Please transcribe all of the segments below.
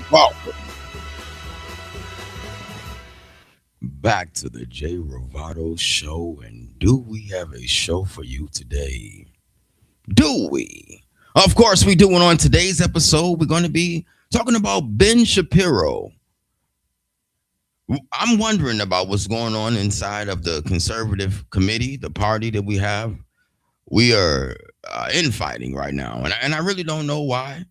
Well, back to the J Rovato show, and do we have a show for you today? Do we? Of course, we do. And on today's episode, we're going to be talking about Ben Shapiro. I'm wondering about what's going on inside of the conservative committee, the party that we have. We are infighting right now, and I really don't know why.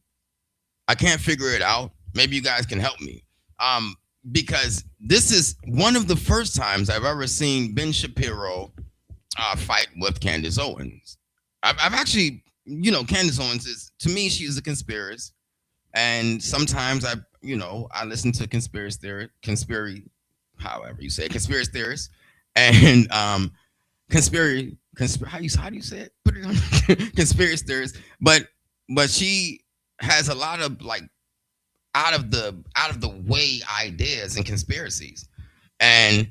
I can't figure it out. Maybe you guys can help me. Um, because this is one of the first times I've ever seen Ben Shapiro fight with Candace Owens. I've actually, Candace Owens is, to me, she's a conspiracist. And sometimes I listen to however you say it, conspiracy theorists, and how do you say it? Put it on conspiracy theorists. But she has a lot of like out of the way ideas and conspiracies. And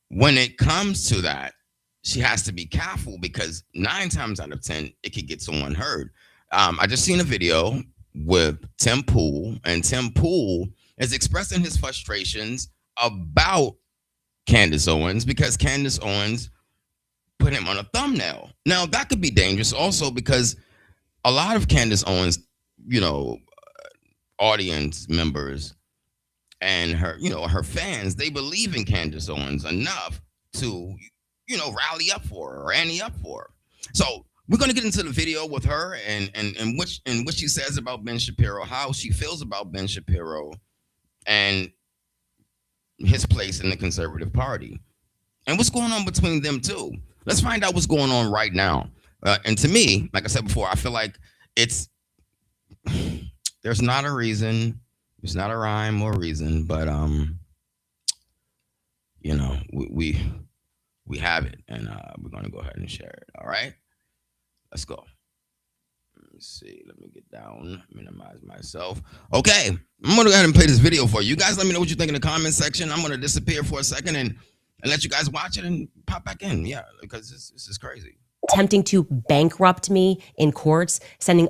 when it comes to that, she has to be careful because 9 times out of 10 it could get someone hurt. I just seen a video with Tim Pool, and Tim Pool is expressing his frustrations about Candace Owens because Candace Owens put him on a thumbnail. Now that could be dangerous also because a lot of Candace Owens, you know, audience members and her fans, they believe in Candace Owens enough to rally up for her or ante up for her. So we're going to get into the video with her and what she says about Ben Shapiro, how she feels about Ben Shapiro and his place in the conservative party and what's going on between them too. Let's find out what's going on right now. And to me, like I said before, I feel like it's there's not a reason, there's not a rhyme or reason, but we have it, and we're gonna go ahead and share it. All right, let's go. Let me see. Let me get down, minimize myself. Okay, I'm gonna go ahead and play this video for you. You guys let me know what you think in the comment section. I'm gonna disappear for a second and let you guys watch it and pop back in. Yeah, because this is crazy. Attempting to bankrupt me in courts, sending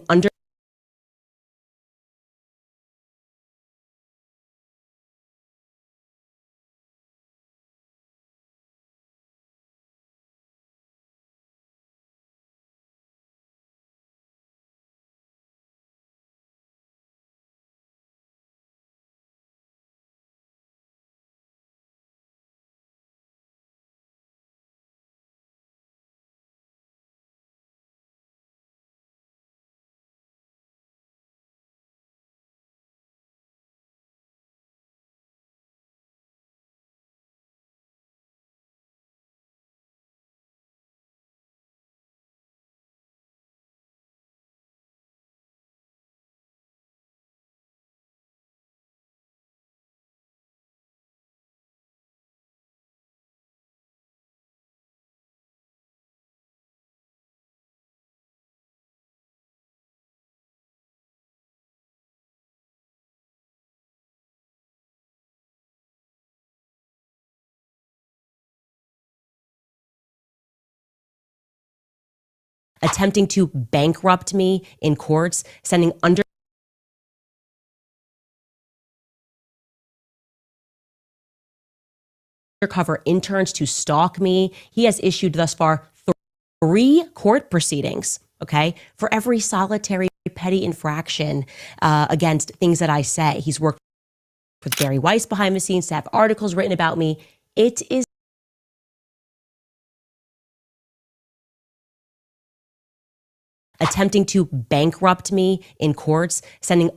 attempting to bankrupt me in courts, sending undercover interns to stalk me. He has issued thus far 3 court proceedings, okay, for every solitary petty infraction against things that I say. He's worked with Gary Weiss behind the scenes to have articles written about me. It is attempting to bankrupt me in courts, sending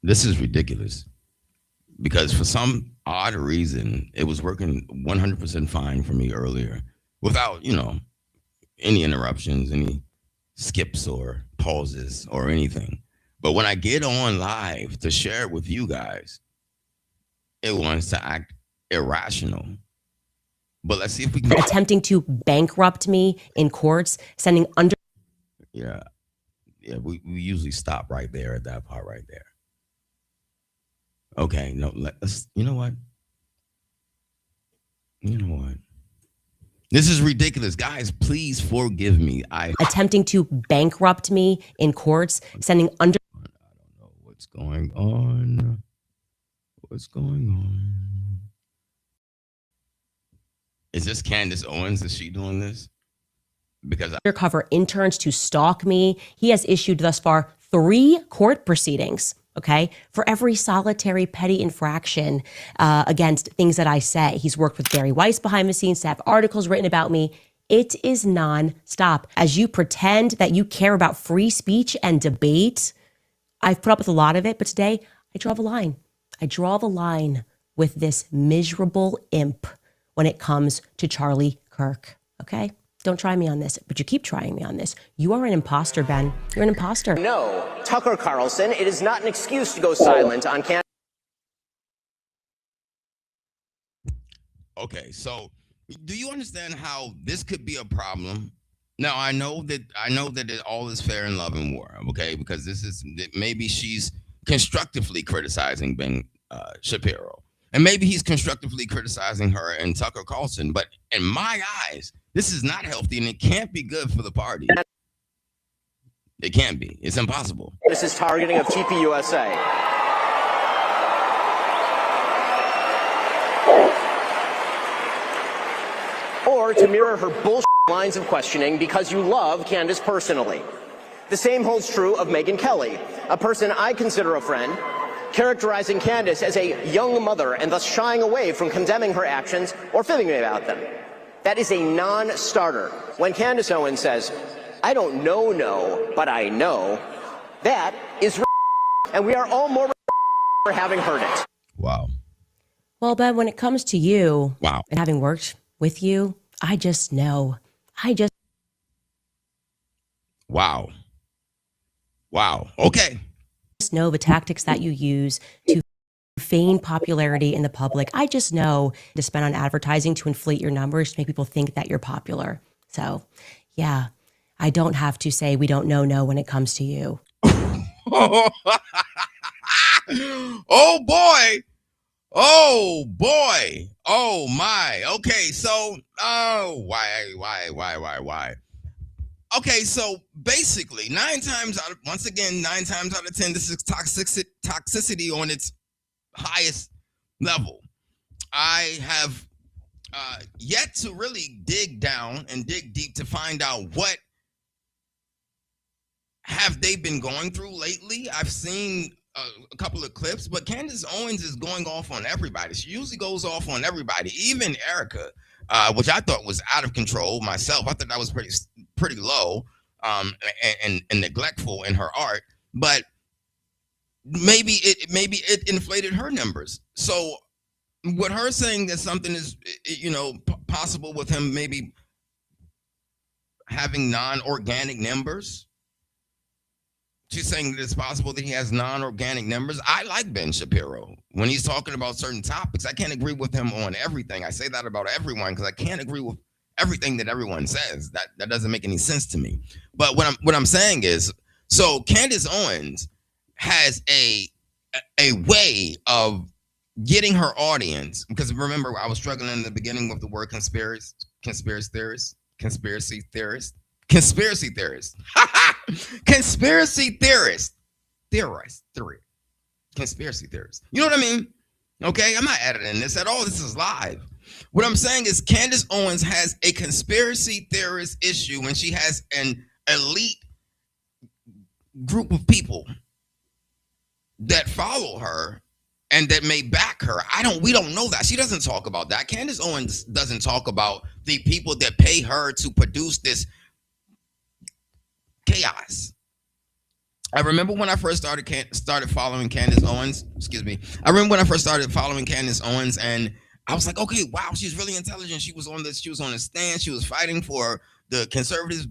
This is ridiculous because for some odd reason it was working 100% fine for me earlier without any interruptions, any skips or pauses or anything. But when I get on live to share it with you guys, it wants to act irrational. But let's see if we can. Attempting to bankrupt me in courts, sending under. Yeah, yeah. We usually stop right there at that part right there. Okay, no, let's. You know what? You know what? This is ridiculous, guys. Please forgive me. Attempting to bankrupt me in courts, sending under. I don't know what's going on. What's going on? Is this Candace Owens? Is she doing this? Because Undercover interns to stalk me. He has issued thus far 3 court proceedings, okay, for every solitary petty infraction against things that I say. He's worked with Barry Weiss behind the scenes to have articles written about me. It is nonstop. As you pretend that you care about free speech and debate, I've put up with a lot of it, but today I draw the line. I draw the line with this miserable imp when it comes to Charlie Kirk, okay? Don't try me on this, but you keep trying me on this. You are an imposter, Ben. You're an imposter. No, Tucker Carlson, it is not an excuse to go silent on Candace. okay, so do you understand how this could be a problem? Now I know that it all is fair in love and war, okay? Because this is maybe she's constructively criticizing Ben Shapiro, and maybe he's constructively criticizing her and Tucker Carlson. But in my eyes, this is not healthy, and it can't be good for the party. It can't be. It's impossible. This is targeting of TPUSA. Or to mirror her bullshit lines of questioning because you love Candace personally. The same holds true of Megyn Kelly, a person I consider a friend, characterizing Candace as a young mother and thus shying away from condemning her actions or fibbing about them. That is a non-starter. When Candace Owens says, I don't know, but I know, that is and we are all more for having heard it. Wow. Well, Ben, when it comes to you Wow. and having worked with you, I just know. Wow. Wow. Okay. Just know the tactics that you use to feign popularity in the public. I just know to spend on advertising to inflate your numbers to make people think that you're popular. So, yeah, I don't have to say we don't know when it comes to you. Oh boy. Oh boy. Oh my. Okay, so why? Okay, so basically, 9 times out of 10, this is toxicity on its highest level. I have yet to really dig down and dig deep to find out what have they been going through lately. I've seen a couple of clips, but Candace Owens is going off on everybody. She usually goes off on everybody, even Erica, which I thought was out of control myself. I thought that was pretty low and neglectful in her art, but maybe it inflated her numbers. So with her saying that something is possible with him maybe having non-organic numbers, she's saying that it's possible that he has non-organic numbers. I like Ben Shapiro when he's talking about certain topics. I can't agree with him on everything. I say that about everyone because I can't agree with everything that everyone says. That doesn't make any sense to me. But what I'm saying is, so Candace Owens has a way of getting her audience, because remember I was struggling in the beginning with the word conspiracy theorist. Conspiracy theorist. You know what I mean? Okay, I'm not editing this at all. This is live. What I'm saying is Candace Owens has a conspiracy theorist issue when she has an elite group of people that follow her and that may back her. We don't know that. She doesn't talk about that. Candace Owens doesn't talk about the people that pay her to produce this chaos. I remember when I first started following Candace Owens. I remember when I first started following Candace Owens, and I was like, okay, wow, she's really intelligent. She was on the stand. She was fighting for the conservative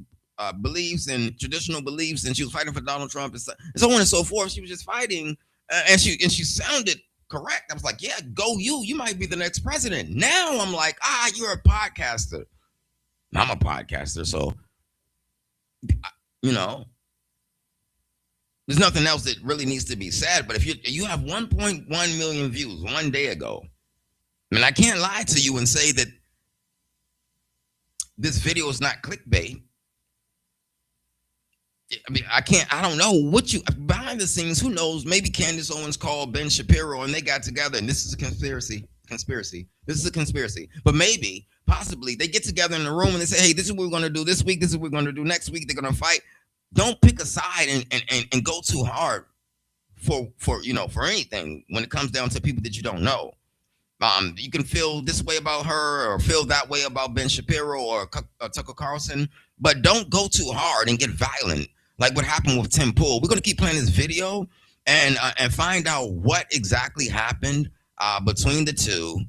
beliefs and traditional beliefs, and she was fighting for Donald Trump and so on and so forth. She was just fighting, and she sounded correct. I was like, yeah, go you. You might be the next president. Now I'm like, you're a podcaster. I'm a podcaster, so you know, there's nothing else that really needs to be said. But if you have 1.1 million views one day ago, I mean, I can't lie to you and say that this video is not clickbait. I mean, I don't know what you, behind the scenes, who knows? Maybe Candace Owens called Ben Shapiro and they got together and this is a conspiracy. This is a conspiracy. But maybe, possibly, they get together in the room and they say, hey, this is what we're going to do this week. This is what we're going to do next week. They're going to fight. Don't pick a side and go too hard for anything when it comes down to people that you don't know. You can feel this way about her or feel that way about Ben Shapiro or Tucker Carlson, but don't go too hard and get violent like what happened with Tim Pool. We're going to keep playing this video and find out what exactly happened between the two.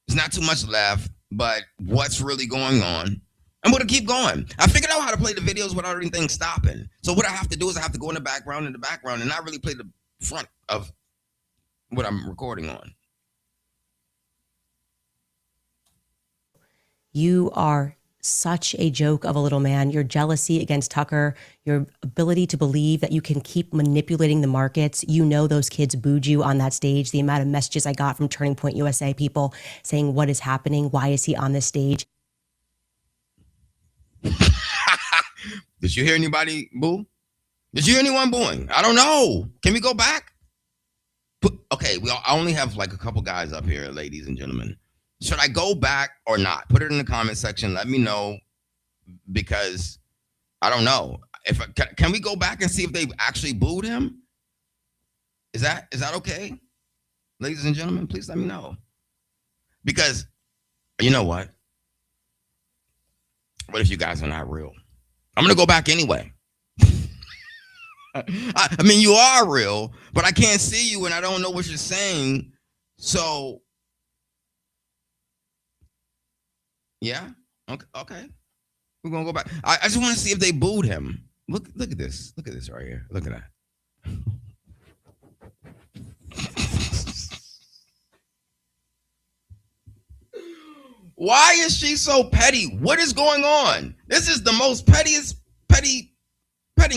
There's not too much left, but what's really going on. I'm going to keep going. I figured out how to play the videos without anything stopping. So what I have to do is I have to go in the background and not really play the front of what I'm recording on. You are such a joke of a little man. Your jealousy against Tucker, your ability to believe that you can keep manipulating the markets. You know those kids booed you on that stage. The amount of messages I got from Turning Point USA people saying, what is happening? Why is he on this stage? Did you hear anybody boo? Did you hear anyone booing? I don't know. Can we go back? Okay, I only have like a couple guys up here, ladies and gentlemen. Should I go back or not? Put it in the comment section. Let me know, because I don't know. Can we go back and see if they actually booed him? Is that okay? Ladies and gentlemen, please let me know. Because you know what? What if you guys are not real? I'm going to go back anyway. I mean, you are real, but I can't see you and I don't know what you're saying. So yeah. Okay. We're gonna go back. I just want to see if they booed him. Look at this. Look at this right here. Look at that. Why is she so petty? What is going on? This is the most petting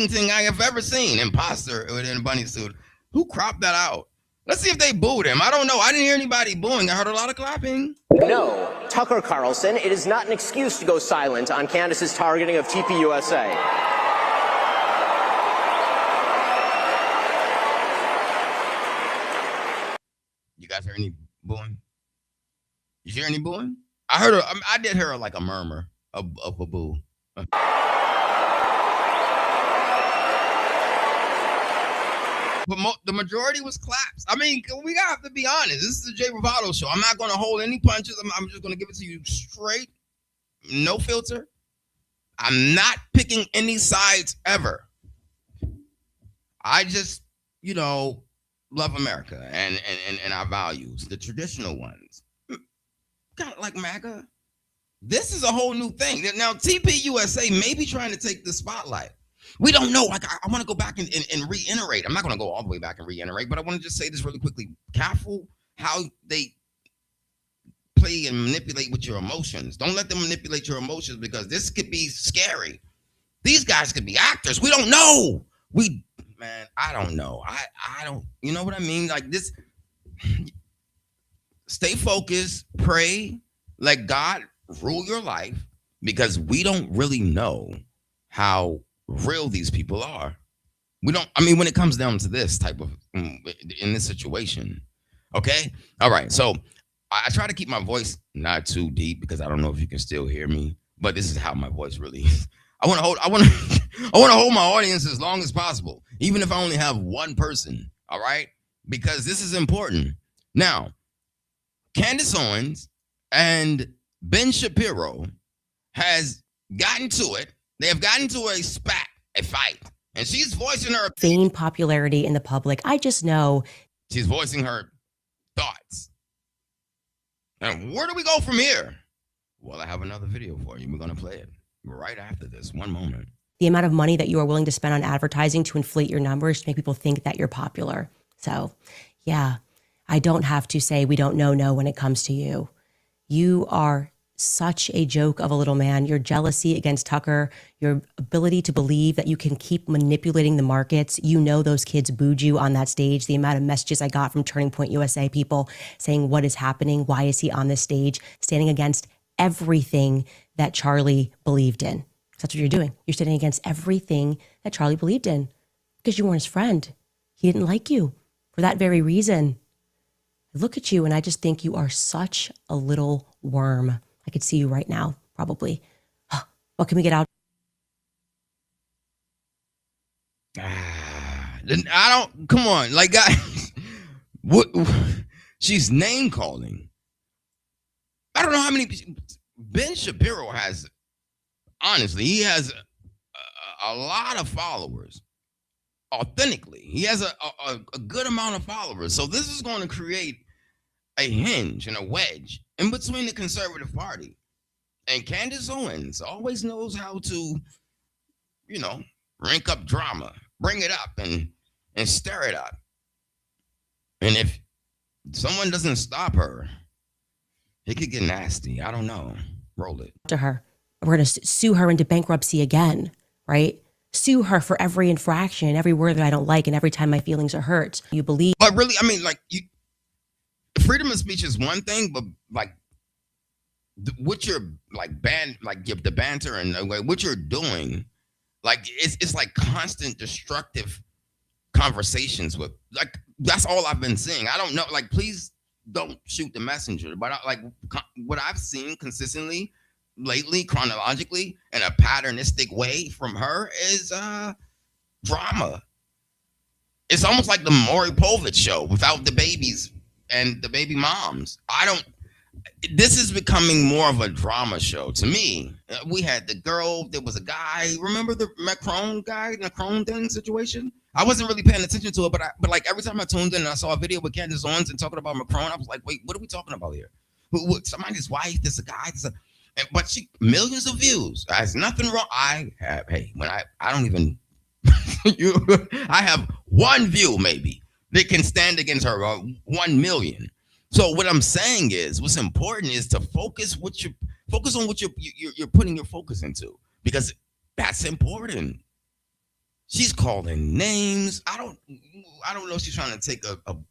thing I have ever seen. Imposter in a bunny suit. Who cropped that out? Let's see if they booed him. I don't know. I didn't hear anybody booing. I heard a lot of clapping. No, Tucker Carlson, it is not an excuse to go silent on Candace's targeting of TPUSA. You guys hear any booing? You hear any booing? I did hear like a murmur of a boo. But the majority was claps. I mean, we have to be honest. This is the Jay Bravado show. I'm not going to hold any punches. I'm just going to give it to you straight, no filter. I'm not picking any sides ever. I just, love America and our values, the traditional ones. Kind of like MAGA. This is a whole new thing. Now, TPUSA may be trying to take the spotlight. We don't know. Like, I want to go back and reiterate. I'm not going to go all the way back and reiterate, but I want to just say this really quickly. Careful how they play and manipulate with your emotions. Don't let them manipulate your emotions, because this could be scary. These guys could be actors. We don't know. I don't know. I don't, you know what I mean? Like this, stay focused, pray, let God rule your life, because we don't really know how real these people are. When it comes down to this type of, in this situation. Okay. All right. So I try to keep my voice not too deep, because I don't know if you can still hear me, but this is how my voice really is. I want to hold my audience as long as possible, even if I only have one person. All right. Because this is important. Now, Candace Owens and Ben Shapiro has gotten to it. They have gotten to a fight, and she's voicing her Vain popularity in the public. I just know she's voicing her thoughts. And where do we go from here? Well, I have another video for you. We're going to play it right after this. One moment. the amount of money that you are willing to spend on advertising to inflate your numbers to make people think that you're popular. So, yeah. I don't have to say we don't know no when it comes to you. You are such a joke of a little man. Your jealousy against Tucker, your ability to believe that you can keep manipulating the markets. You know those kids booed you on that stage. The amount of messages I got from Turning Point USA people saying, what is happening? Why is he on this stage? Standing against everything that Charlie believed in. That's what you're doing. You're standing against everything that Charlie believed in because you weren't his friend. He didn't like you for that very reason. I look at you and I just think you are such a little worm. I could see you right now, probably. What can we get out? I don't, come on, like, guys, what, she's name calling. I don't know how many, Ben Shapiro has, honestly, he has a lot of followers. Authentically, he has a good amount of followers. So this is going to create a hinge and a wedge in between the conservative party. And Candace Owens always knows how to, rank up drama, bring it up and stir it up. And if someone doesn't stop her, it could get nasty. I don't know. Roll it. To her. We're going to sue her into bankruptcy again, right? Sue her for every infraction, every word that I don't like, and every time my feelings are hurt. You believe. But really, I mean, like, freedom of speech is one thing, but like, what you're like, the banter and what you're doing, like, it's like constant destructive conversations with, like, that's all I've been seeing. I don't know, like, please don't shoot the messenger, but what I've seen consistently lately, chronologically, in a patternistic way from her is drama. It's almost like the Maury Povich show without the babies and the baby moms. This is becoming more of a drama show to me. We had the girl, there was a guy, remember the Macron thing situation? I wasn't really paying attention to it, but like every time I tuned in and I saw a video with Candace Owens and talking about Macron, I was like, wait, what are we talking about here? Somebody's wife, there's a guy, but she, millions of views. There's nothing wrong. I don't even, I have one view maybe that can stand against her, 1 million. So what I'm saying is, what's important is to focus on what you're putting your focus into, because that's important. She's calling names. I don't know if she's trying to take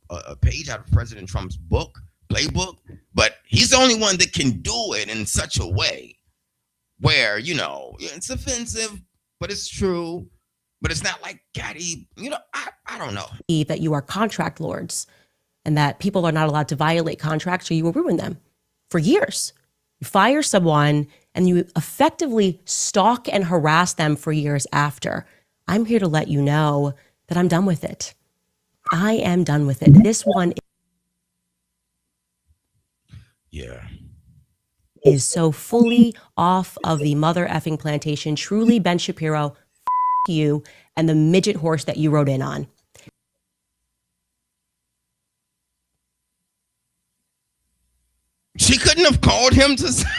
a page out of President Trump's playbook, but he's the only one that can do it in such a way where, it's offensive, but it's true, but it's not like catty, I don't know. That you are contract lords and that people are not allowed to violate contracts or you will ruin them for years. You fire someone and you effectively stalk and harass them for years after. I'm here to let you know that I'm done with it. I am done with it. This one is so fully off of the mother effing plantation. Truly, Ben Shapiro, you and the midget horse that you rode in on. She couldn't have called him to say.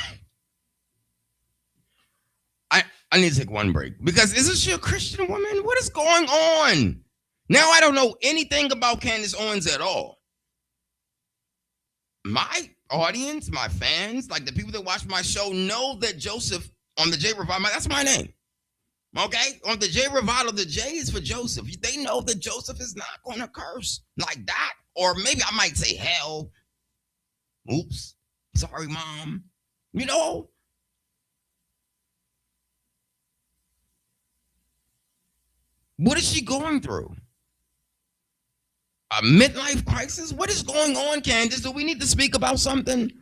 I need to take one break, because isn't she a Christian woman? What is going on? Now I don't know anything about Candace Owens at all. My audience, my fans, like the people that watch my show, know that Joseph on the J Revival, that's my name. Okay? On the J Revival, the J is for Joseph. They know that Joseph is not going to curse like that. Or maybe I might say hell. Oops. Sorry, Mom. What is she going through? A midlife crisis? What is going on, Candace? Do we need to speak about something?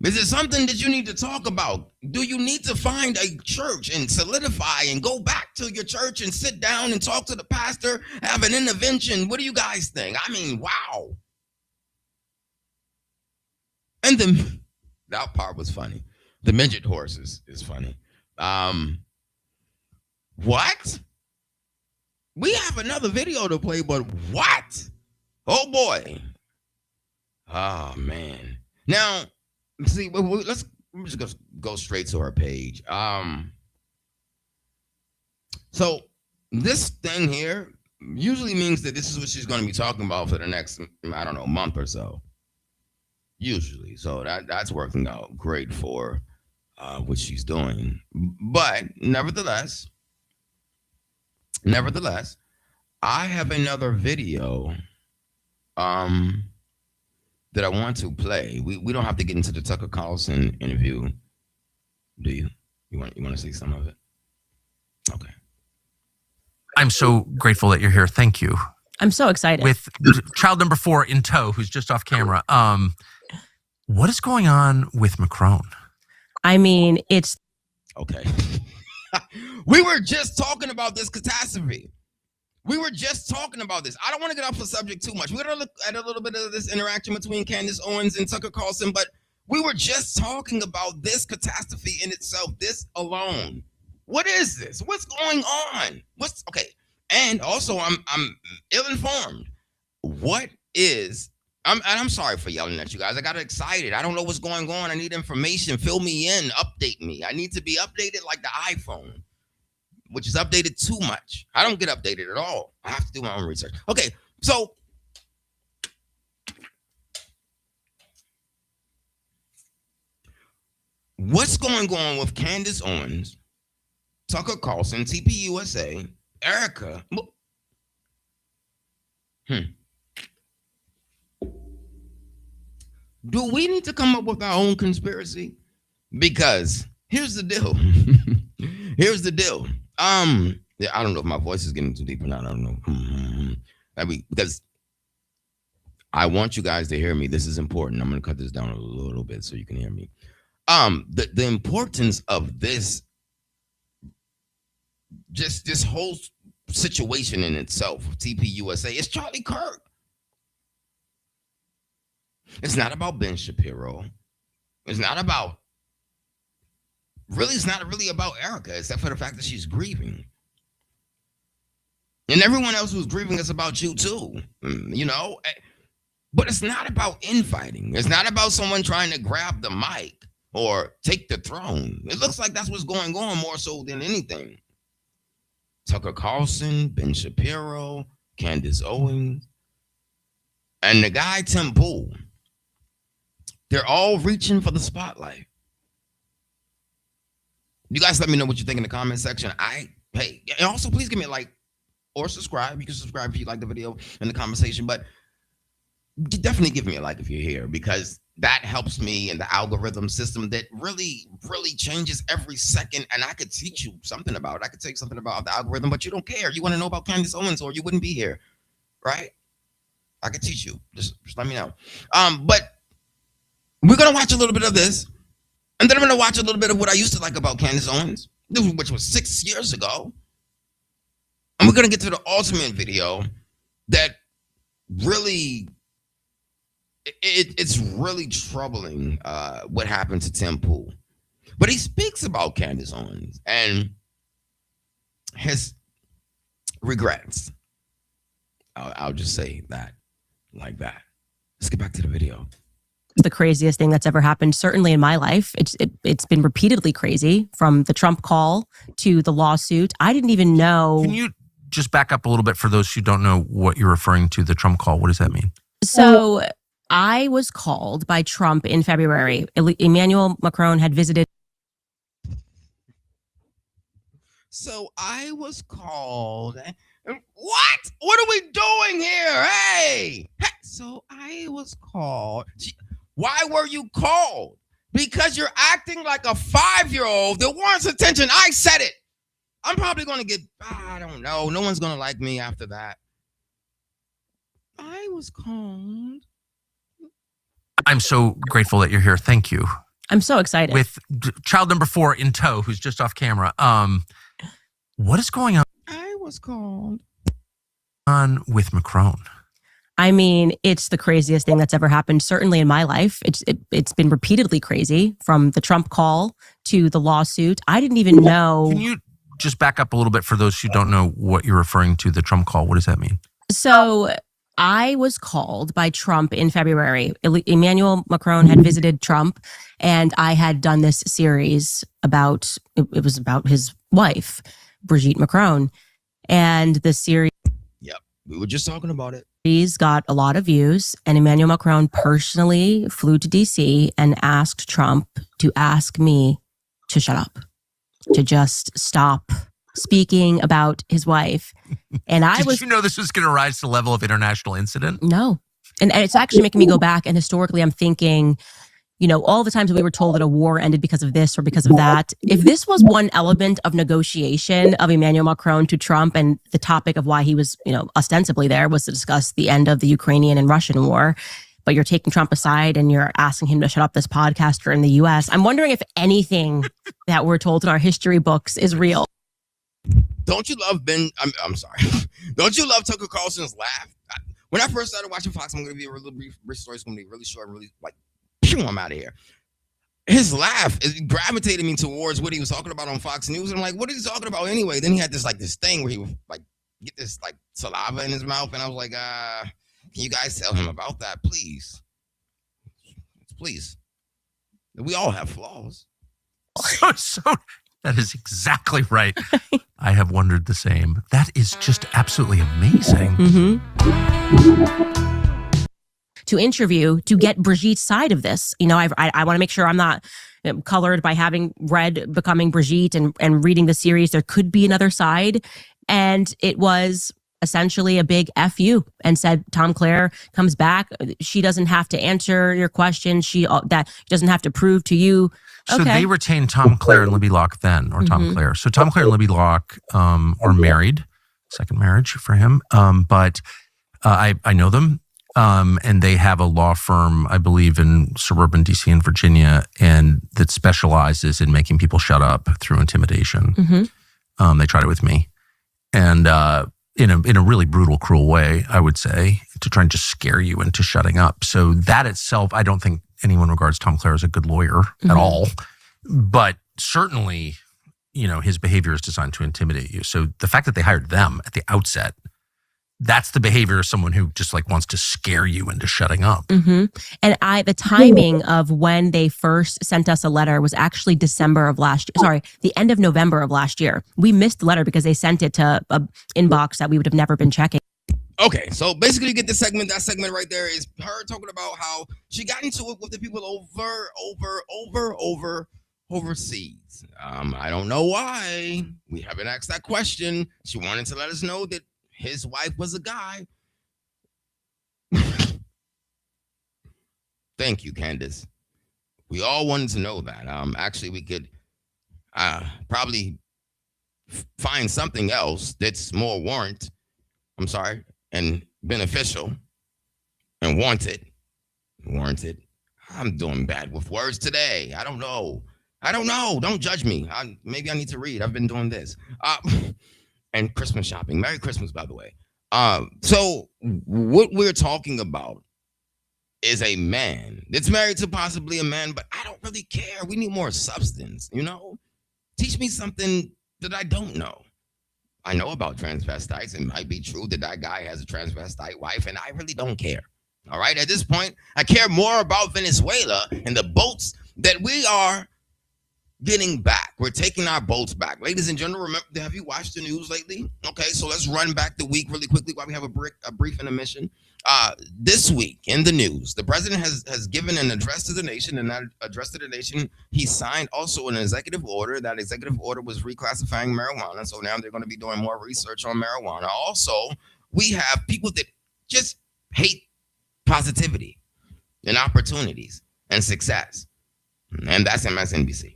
Is it something that you need to talk about? Do you need to find a church and solidify and go back to your church and sit down and talk to the pastor, have an intervention? What do you guys think? I mean, wow. And that part was funny. The midget horse is funny. What? We have another video to play, but what? Oh boy. Oh man. Now, see, let's just go straight to her page. So this thing here, usually means that this is what she's going to be talking about for the next, I don't know, month or so. Usually. So that's working out great for what she's doing. But nevertheless, I have another video that I want to play. We don't have to get into the Tucker Carlson interview, do you? You want to see some of it? Okay. I'm so grateful that you're here. Thank you. I'm so excited. With child number 4 in tow, who's just off camera. What is going on with Macron? I mean, it's okay. We were just talking about this catastrophe. We were just talking about this. I don't want to get off the subject too much. We're going to look at a little bit of this interaction between Candace Owens and Tucker Carlson, but we were just talking about this catastrophe in itself, this alone. What is this? What's going on? Okay? And also, I'm ill-informed. I'm sorry for yelling at you guys. I got excited. I don't know what's going on. I need information. Fill me in. Update me. I need to be updated like the iPhone, which is updated too much. I don't get updated at all. I have to do my own research. Okay, so what's going on with Candace Owens, Tucker Carlson, TPUSA, Erica? Do we need to come up with our own conspiracy? Because here's the deal. Yeah, I don't know if my voice is getting too deep or not. I don't know. Because I want you guys to hear me. This is important. I'm going to cut this down a little bit so you can hear me. The importance of this, just this whole situation in itself, TPUSA, is Charlie Kirk. It's not about Ben Shapiro. It's not really about Erica, except for the fact that she's grieving. And everyone else who's grieving is about you too, you know? But it's not about infighting. It's not about someone trying to grab the mic or take the throne. It looks like that's what's going on more so than anything. Tucker Carlson, Ben Shapiro, Candace Owens, and the guy Tim Pool. They're all reaching for the spotlight. You guys let me know what you think in the comment section. And also please give me a like or subscribe. You can subscribe if you like the video and the conversation, but definitely give me a like if you're here, because that helps me in the algorithm system that really, really changes every second. And I could teach you something about it. I could tell you something about the algorithm, but you don't care. You want to know about Candace Owens or you wouldn't be here, right? I could teach you. Just let me know. But we're going to watch a little bit of this. And then I'm going to watch a little bit of what I used to like about Candace Owens, which was 6 years ago. And we're going to get to the ultimate video that really, it's really troubling what happened to Tim Pool. But he speaks about Candace Owens and his regrets. I'll just say that like that. Let's get back to the video. the craziest thing that's ever happened, certainly in my life. It's been repeatedly crazy, from the Trump call to the lawsuit. I didn't even know. Can you just back up a little bit for those who don't know what you're referring to, the Trump call? What does that mean? So I was called by Trump in February. Emmanuel Macron had visited. So I was called. What? What are we doing here? Hey! So I was called. Why were you called? Because you're acting like a 5-year-old that wants attention. I said it. I'm probably going to get, I don't know. No one's going to like me after that. I was called. I'm so grateful that you're here. Thank you. I'm so excited. With child number 4 in tow, who's just off camera. What is going I was called. on with Macron? I mean, it's the craziest thing that's ever happened, certainly in my life. It's been repeatedly crazy, from the Trump call to the lawsuit. I didn't even know. Can you just back up a little bit for those who don't know what you're referring to, the Trump call? What does that mean? So I was called by Trump in February. Emmanuel Macron had visited Trump, and I had done this series about, it was about his wife, Brigitte Macron. And the series. Yeah, We were just talking about it. He's got a lot of views, and Emmanuel Macron personally flew to DC and asked Trump to ask me to shut up, to just stop speaking about his wife. And Did you know this was going to rise to the level of international incident? No. And it's actually making me go back, and historically I'm thinking, you know, all the times we were told that a war ended because of this or because of that. If this was one element of negotiation of Emmanuel Macron to Trump, and the topic of why he was, you know, ostensibly there was to discuss the end of the Ukrainian and Russian war, but you're taking Trump aside and you're asking him to shut up this podcaster in the US, I'm wondering if anything that we're told in our history books is real. Don't you love I'm sorry. Don't you love Tucker Carlson's laugh? When I first started watching Fox, I'm going to be a really brief story. It's going to be really short, really like, phew, I'm out of here. His laugh gravitated me towards what he was talking about on Fox News. And I'm like, what is he talking about anyway? Then he had this thing where he would like get this like saliva in his mouth. And I was like, can you guys tell him about that, please? Please. We all have flaws. So that is exactly right. I have wondered the same. That is just absolutely amazing. To interview, to get Brigitte's side of this. You know, I want to make sure I'm not colored by having read Becoming Brigitte and reading the series. There could be another side. And it was essentially a big F you, and said Tom Claire comes back. She doesn't have to answer your questions. She doesn't have to prove to you. So they retained Tom Claire and Libby Locke then, or Tom Claire. So Tom Claire and Libby Locke are married, second marriage for him. But I know them. And they have a law firm, I believe, in suburban DC and Virginia, and that specializes in making people shut up through intimidation. They tried it with me, and in a really brutal, cruel way, I would say, to try and just scare you into shutting up. So that itself, I don't think anyone regards Tom Claire as a good lawyer at all. But certainly, you know, his behavior is designed to intimidate you. So the fact that they hired them at the outset, that's the behavior of someone who just like wants to scare you into shutting up. And the timing of when they first sent us a letter was actually December of last year. Sorry, the end of November of last year. We missed the letter because they sent it to an inbox that we would have never been checking. Okay, so basically you get the segment. That segment right there is her talking about how she got into it with the people overseas. I don't know why. We haven't asked that question. She wanted to let us know that his wife was a guy. Thank you, Candace. We all wanted to know that. Actually, we could probably find something else that's more and beneficial and warranted. I'm doing bad with words today. I don't know. Don't judge me. Maybe I need to read. I've been doing this. And Christmas shopping. Merry Christmas, by the way. So what we're talking about is a man that's married to possibly a man, but I don't really care. We need more substance, you know? Teach me something that I don't know. I know about transvestites. It might be true that guy has a transvestite wife, and I really don't care. All right? At this point, I care more about Venezuela and the boats that we are getting back. We're taking our boats back. Ladies and gentlemen, remember, have you watched the news lately? Okay, so let's run back the week really quickly while we have a brief intermission. This week in the news, the president has given an address to the nation, and that address to the nation, he signed also an executive order. That executive order was reclassifying marijuana, so now they're going to be doing more research on marijuana. Also, we have people that just hate positivity and opportunities and success, and that's MSNBC.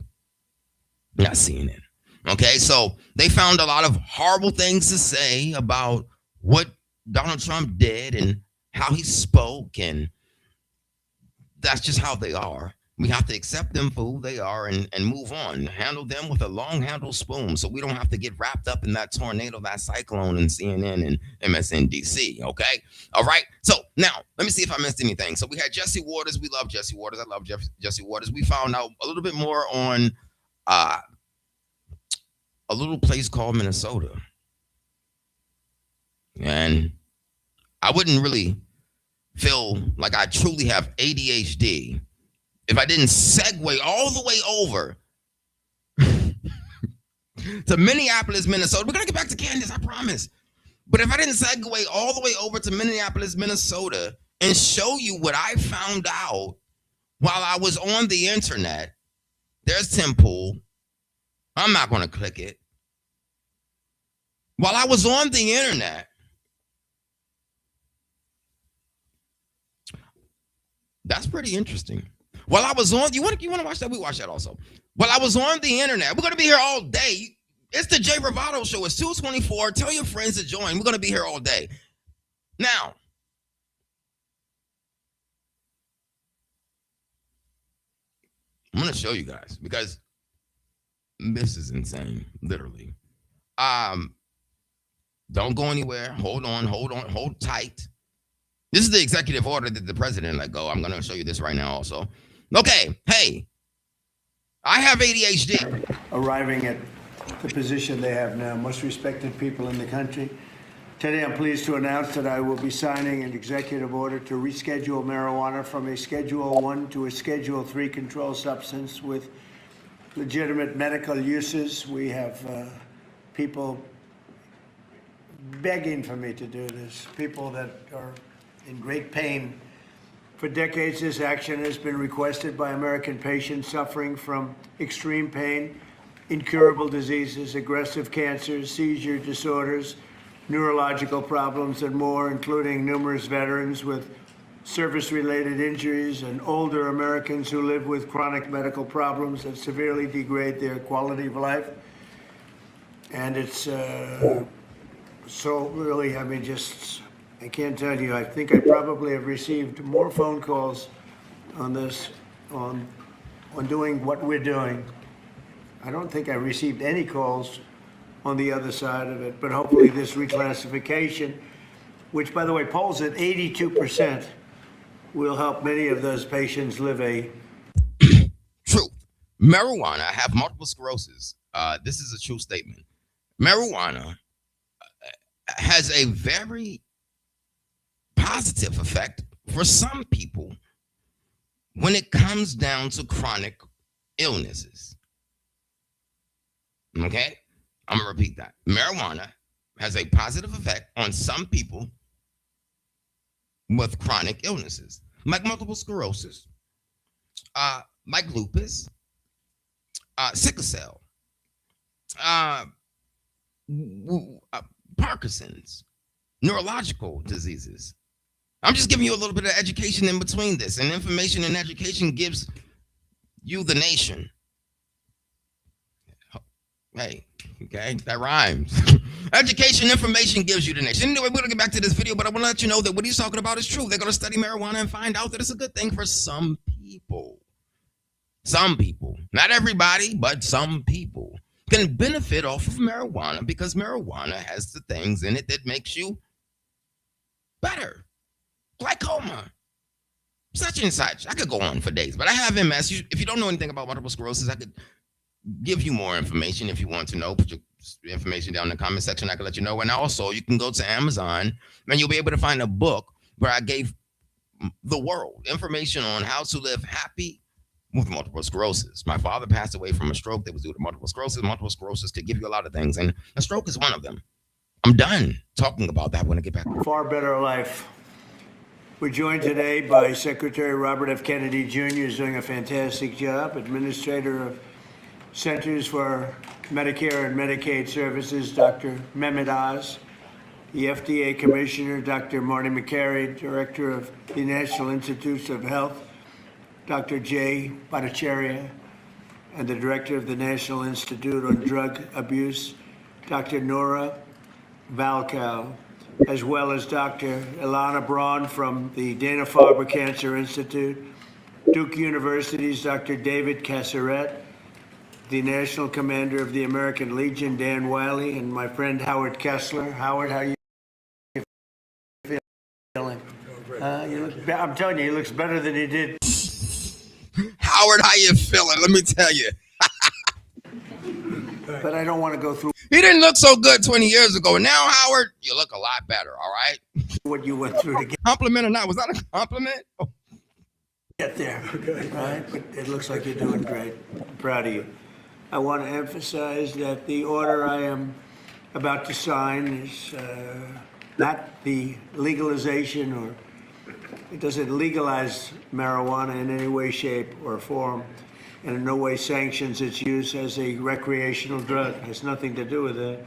Not CNN. Okay, so they found a lot of horrible things to say about what Donald Trump did and how he spoke, and that's just how they are. We have to accept them for who they are and move on. Handle them with a long handle spoon so we don't have to get wrapped up in that tornado, that cyclone, and CNN and MSNBC, okay? All right, so now let me see if I missed anything. So we had Jesse Waters. We love Jesse Waters. I love Jesse Waters. We found out a little bit more on a little place called Minnesota. And I wouldn't really feel like I truly have ADHD if I didn't segue all the way over to Minneapolis, Minnesota. We're going to get back to Candace, I promise. But if I didn't segue all the way over to Minneapolis, Minnesota, and show you what I found out while I was on the internet, there's Tim Pool. I'm not going to click it. While I was on the internet, that's pretty interesting. While I was on, you want to watch that? We watch that also. While I was on the internet, we're going to be here all day. It's the Jay Bravado Show. It's 2:24. Tell your friends to join. We're going to be here all day. Now, I'm going to show you guys because this is insane, literally. Don't go anywhere. Hold on, hold tight. This is the executive order that the president let go. I'm going to show you this right now also. Okay, hey, I have ADHD. Arriving at the position they have now, most respected people in the country. Today, I'm pleased to announce that I will be signing an executive order to reschedule marijuana from a Schedule 1 to a Schedule 3 controlled substance with legitimate medical uses. We have people begging for me to do this, people that are in great pain. For decades, this action has been requested by American patients suffering from extreme pain, incurable diseases, aggressive cancers, seizure disorders, neurological problems, and more, including numerous veterans with service-related injuries and older Americans who live with chronic medical problems that severely degrade their quality of life. And it's so really, I mean, just, I can't tell you, I think I probably have received more phone calls on this, on doing what we're doing. I don't think I received any calls on the other side of it, but hopefully this reclassification, which by the way polls at 82%, will help many of those patients live a True. Marijuana, I have multiple sclerosis. This is a true statement. Marijuana has a very positive effect for some people when it comes down to chronic illnesses. Okay? I'm going to repeat that. Marijuana has a positive effect on some people with chronic illnesses, like multiple sclerosis, like lupus, sickle cell, Parkinson's, neurological diseases. I'm just giving you a little bit of education in between this, and information and education gives you the nation. Hey, okay, that rhymes. Education, information gives you the nation. Anyway, we're going to get back to this video, but I want to let you know that what he's talking about is true. They're going to study marijuana and find out that it's a good thing for some people. Some people, not everybody, but some people can benefit off of marijuana because marijuana has the things in it that makes you better. Glaucoma, such and such. I could go on for days, but I have MS. If you don't know anything about multiple sclerosis, I could give you more information if you want to know. Put your information down in the comment section. I can let you know. And also, you can go to Amazon and you'll be able to find a book where I gave the world information on how to live happy with multiple sclerosis. My father passed away from a stroke that was due to multiple sclerosis. Multiple sclerosis could give you a lot of things, and a stroke is one of them. I'm done talking about that when I get back. far better life. We're joined today by Secretary Robert F. Kennedy Jr., who's doing a fantastic job, Administrator of Centers for Medicare and Medicaid Services, Dr. Mehmet Oz, the FDA Commissioner, Dr. Marty McCary, Director of the National Institutes of Health, Dr. Jay Bhattacharya, and the Director of the National Institute on Drug Abuse, Dr. Nora Valkow, as well as Dr. Ilana Braun from the Dana-Farber Cancer Institute, Duke University's Dr. David Casseret, the National Commander of the American Legion, Dan Wiley, and my friend Howard Kessler. Howard, how you feeling? I'm telling you, he looks better than he did. Howard, how you feeling? Let me tell you. But I don't want to go through He didn't look so good 20 years ago. Now, Howard, you look a lot better, all right? what you went through to Compliment or not? Was that a compliment? Oh. get there, right? But it looks like you're doing great. I'm proud of you. I want to emphasize that the order I am about to sign is not the legalization, or it doesn't legalize marijuana in any way, shape, or form, and in no way sanctions its use as a recreational drug. It has nothing to do with it.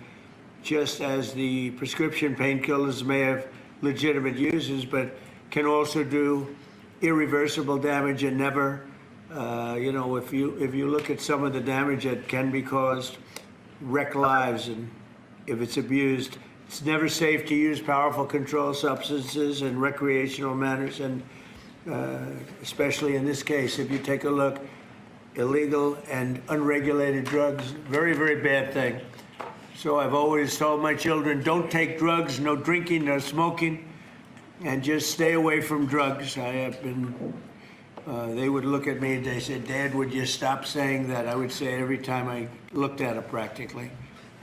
Just as the prescription painkillers may have legitimate uses, but can also do irreversible damage and never, if you look at some of the damage that can be caused, wreck lives, and if it's abused, it's never safe to use powerful controlled substances in recreational manners, and especially in this case, if you take a look, illegal and unregulated drugs, very, very bad thing. So I've always told my children, don't take drugs, no drinking, no smoking, and just stay away from drugs. I have been, they would look at me and they said, Dad, would you stop saying that? I would say it every time I looked at it practically.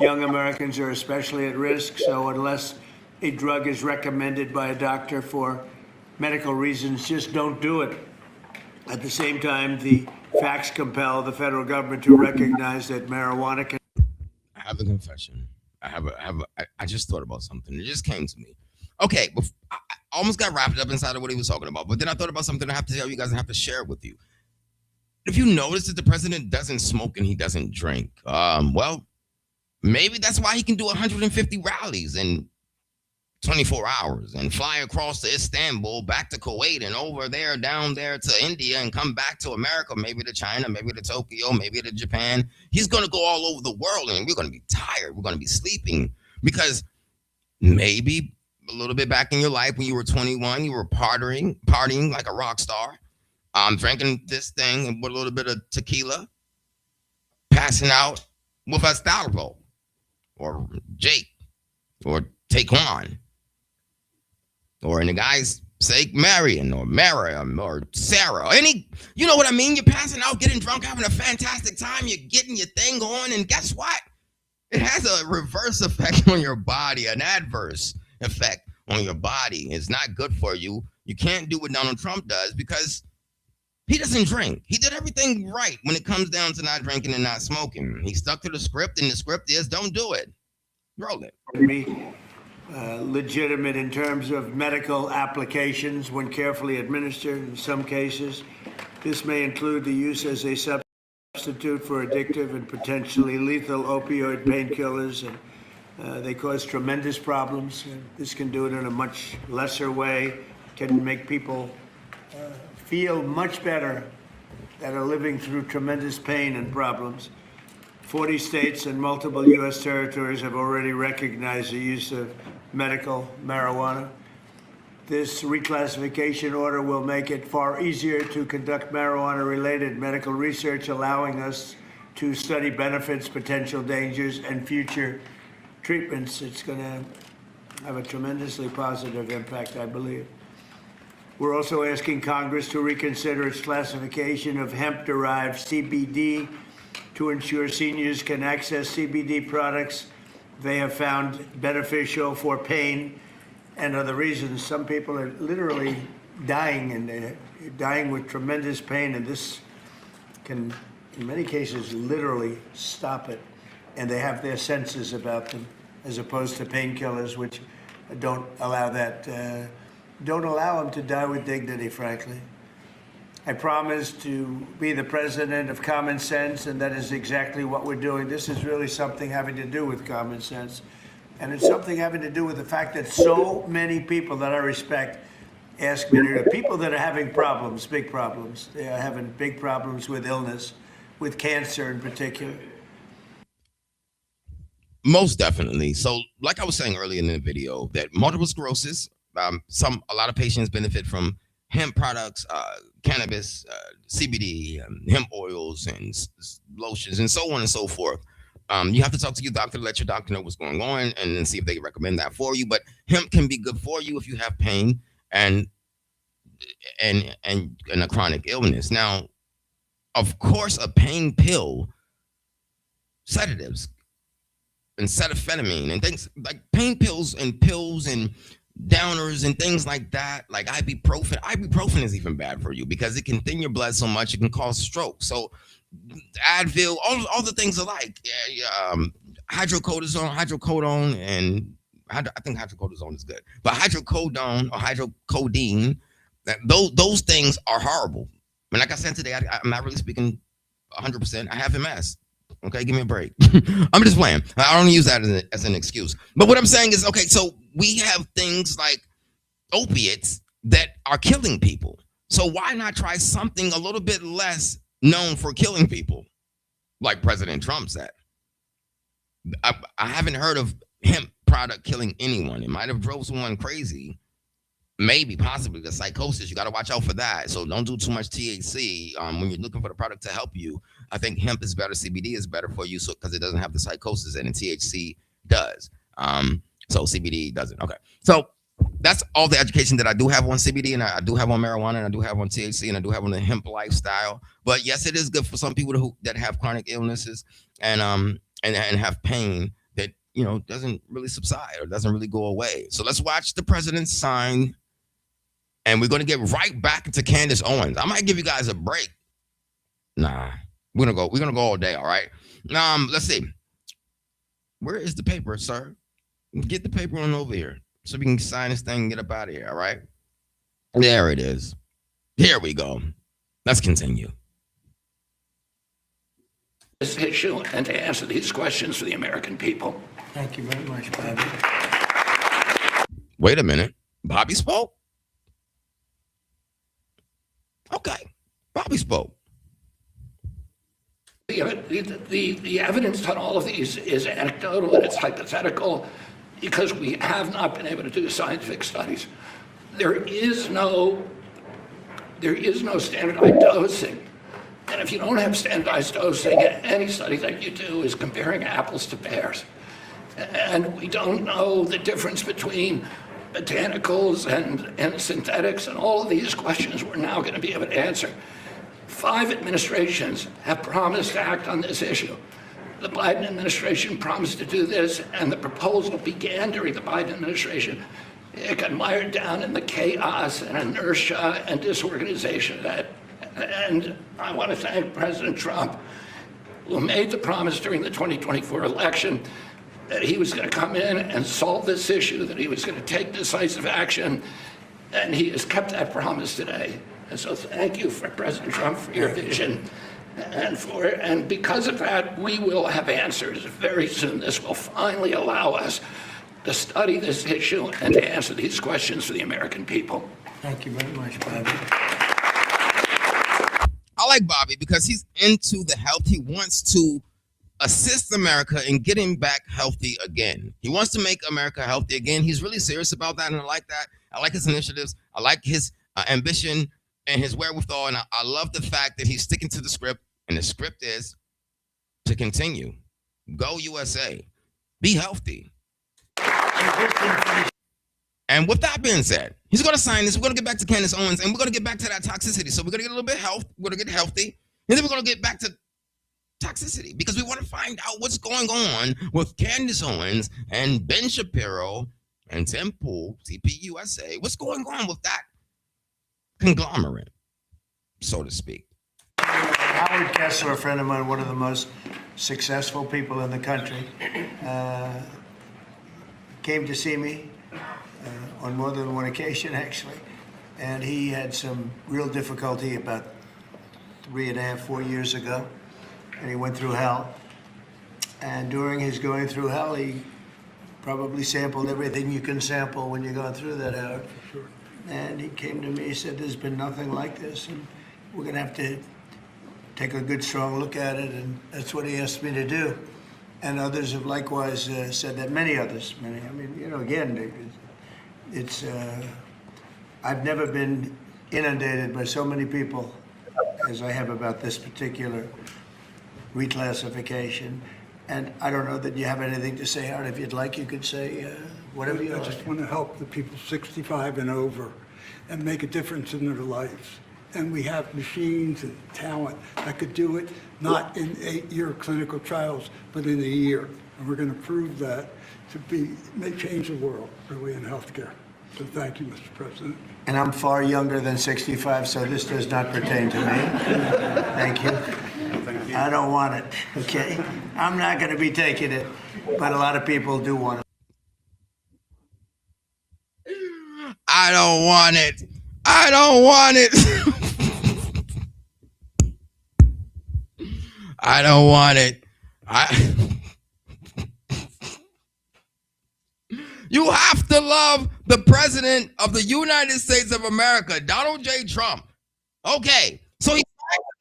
Young Americans are especially at risk, so unless a drug is recommended by a doctor for medical reasons, just don't do it. At the same time, the facts compel the federal government to recognize that marijuana can. I have a confession. I just thought about something. It just came to me. Okay, I almost got wrapped up inside of what he was talking about, but then I thought about something I have to tell you guys and have to share it with you. If you notice that the president doesn't smoke and he doesn't drink, well, maybe that's why he can do 150 rallies in 24 hours and fly across to Istanbul, back to Kuwait, and over there, down there to India, and come back to America, maybe to China, maybe to Tokyo, maybe to Japan. He's going to go all over the world, and we're going to be tired. We're going to be sleeping because maybe a little bit back in your life when you were 21, you were partying like a rock star, drinking this thing and with a little bit of tequila, passing out with a Stalvo or Jake or Taekwon, or in the guy's sake, Marion or Miriam or Sarah, or any, you know what I mean? You're passing out, getting drunk, having a fantastic time. You're getting your thing going, and guess what? It has a reverse effect on your body, an adverse effect on your body. It's not good for you. You can't do what Donald Trump does because he doesn't drink. He did everything right when it comes down to not drinking and not smoking. He stuck to the script, and the script is don't do it. Roll it. Legitimate in terms of medical applications when carefully administered. In some cases, this may include the use as a substitute for addictive and potentially lethal opioid painkillers, and they cause tremendous problems. This can do it in a much lesser way, can make people feel much better that are living through tremendous pain and problems. 40 states and multiple U.S. territories have already recognized the use of medical marijuana. This reclassification order will make it far easier to conduct marijuana-related medical research, allowing us to study benefits, potential dangers, and future treatments. It's going to have a tremendously positive impact, I believe. We're also asking Congress to reconsider its classification of hemp-derived CBD to ensure seniors can access CBD products they have found beneficial for pain and other reasons. Some people are literally dying, and they're dying with tremendous pain, and this can, in many cases, literally stop it. And they have their senses about them, as opposed to painkillers, which don't allow that, don't allow them to die with dignity, frankly. I promise to be the president of common sense, and that is exactly what we're doing. This is really something having to do with common sense. And it's something having to do with the fact that so many people that I respect ask me to, people that are having problems, big problems. They are having big problems with illness, with cancer in particular. Most definitely. So, like I was saying earlier in the video, that multiple sclerosis, a lot of patients benefit from hemp products, cannabis, CBD, hemp oils, and lotions, and so on and so forth. You have to talk to your doctor, let your doctor know what's going on, and then see if they recommend that for you. But hemp can be good for you if you have pain and a chronic illness. Now, of course, a pain pill, sedatives, and acetaminophen, and things like pain pills and downers and things like that, like ibuprofen. Ibuprofen is even bad for you because it can thin your blood so much it can cause stroke. So Advil, all the things alike. hydrocodone, and I think hydrocodone is good, but hydrocodone or hydrocodone, those things are horrible. And like I said today, I'm not really speaking 100%. I have MS. Okay, give me a break. I'm just playing. I don't use that as an excuse. But what I'm saying is, okay, so we have things like opiates that are killing people. So why not try something a little bit less known for killing people, like President Trump said? I haven't heard of hemp product killing anyone. It might have drove someone crazy. Maybe, possibly the psychosis. You got to watch out for that. So don't do too much THC when you're looking for the product to help you. I think hemp is better. CBD is better for you, so because it doesn't have the psychosis, and THC does. So CBD doesn't. Okay. So that's all the education that I do have on CBD, and I do have on marijuana, and I do have on THC, and I do have on the hemp lifestyle. But yes, it is good for some people that have chronic illnesses and have pain that doesn't really subside or doesn't really go away. So let's watch the president sign. And we're going to get right back into Candace Owens. I might give you guys a break. Nah, we're gonna go all day. All right. Let's see. Where is the paper, sir? Get the paper on over here so we can sign this thing and get up out of here. All right. There it is. Here we go. Let's continue. This issue and to answer these questions for the American people. Thank you very much, Bobby. Wait a minute. Bobby spoke? Okay. Bobby spoke. The evidence on all of these is anecdotal and it's hypothetical because we have not been able to do scientific studies. There is no standardized dosing. And if you don't have standardized dosing, any study that you do is comparing apples to pears. And we don't know the difference between botanicals and synthetics, and all of these questions we're now going to be able to answer. 5 administrations have promised to act on this issue. The Biden administration promised to do this, and the proposal began during the Biden administration. It got mired down in the chaos and inertia and disorganization of that. And I want to thank President Trump, who made the promise during the 2024 election that he was going to come in and solve this issue, that he was going to take decisive action, and he has kept that promise today. And so thank you, for President Trump, for your vision. And because of that, we will have answers very soon. This will finally allow us to study this issue and to answer these questions for the American people. Thank you very much, Bobby. I like Bobby because he's into the health. He wants to assist America in getting back healthy again. He wants to make America healthy again. He's really serious about that, and I like that. I like his initiatives. I like his ambition and his wherewithal, and I love the fact that he's sticking to the script, and the script is to continue. Go USA. Be healthy. And with that being said, he's going to sign this. We're going to get back to Candace Owens, and we're going to get back to that toxicity. So we're going to get a little bit health. We're going to get healthy, and then we're going to get back to toxicity because we want to find out what's going on with Candace Owens and Ben Shapiro and Tim Pool, CPUSA. What's going on with that conglomerate, so to speak? Howard Kessler, a friend of mine, one of the most successful people in the country, came to see me on more than one occasion, actually. And he had some real difficulty about 3.5, 4 years ago. And he went through hell. And during his going through hell, he probably sampled everything you can sample when you're going through that, Howard. For sure. And he came to me, he said, there's been nothing like this, and we're going to have to take a good, strong look at it, and that's what he asked me to do. And others have likewise said that, many others. I mean, again, it's I've never been inundated by so many people as I have about this particular reclassification. And I don't know that you have anything to say, Howard. If you'd like, you could say whatever you like. I just want to help the people 65 and over and make a difference in their lives. And we have machines and talent that could do it, not in 8-year clinical trials, but in a year. And we're going to prove that may change the world, really, in healthcare. So thank you, Mr. President. And I'm far younger than 65, so this does not pertain to me. Thank you. I don't want it, okay? I'm not going to be taking it. but a lot of people do want to. I don't want it. I don't want it. I don't want it. You have to love the president of the United States of America, Donald J. Trump. Okay, so he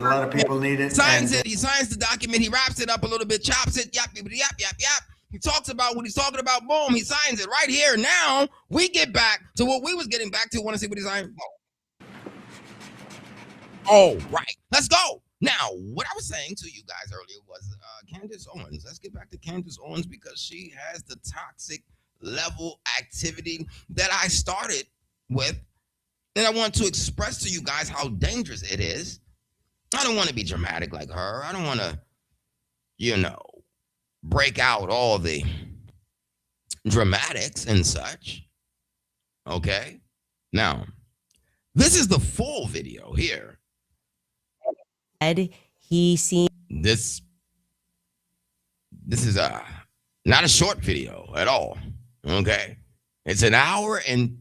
A lot of people need it. signs it. He signs the document. He wraps it up a little bit, chops it, yap, yap, yap, yap, yap. He talks about what he's talking about. Boom, he signs it right here. Now we get back to what we was getting back to. Want to see what he signed? Oh, right. Let's go. Now, what I was saying to you guys earlier was Candace Owens. Let's get back to Candace Owens because she has the toxic level activity that I started with. And I want to express to you guys how dangerous it is. I don't want to be dramatic like her. I don't want to, break out all the dramatics and such. Okay? Now, this is the full video here. He seemed This is not a short video at all. Okay? It's an hour and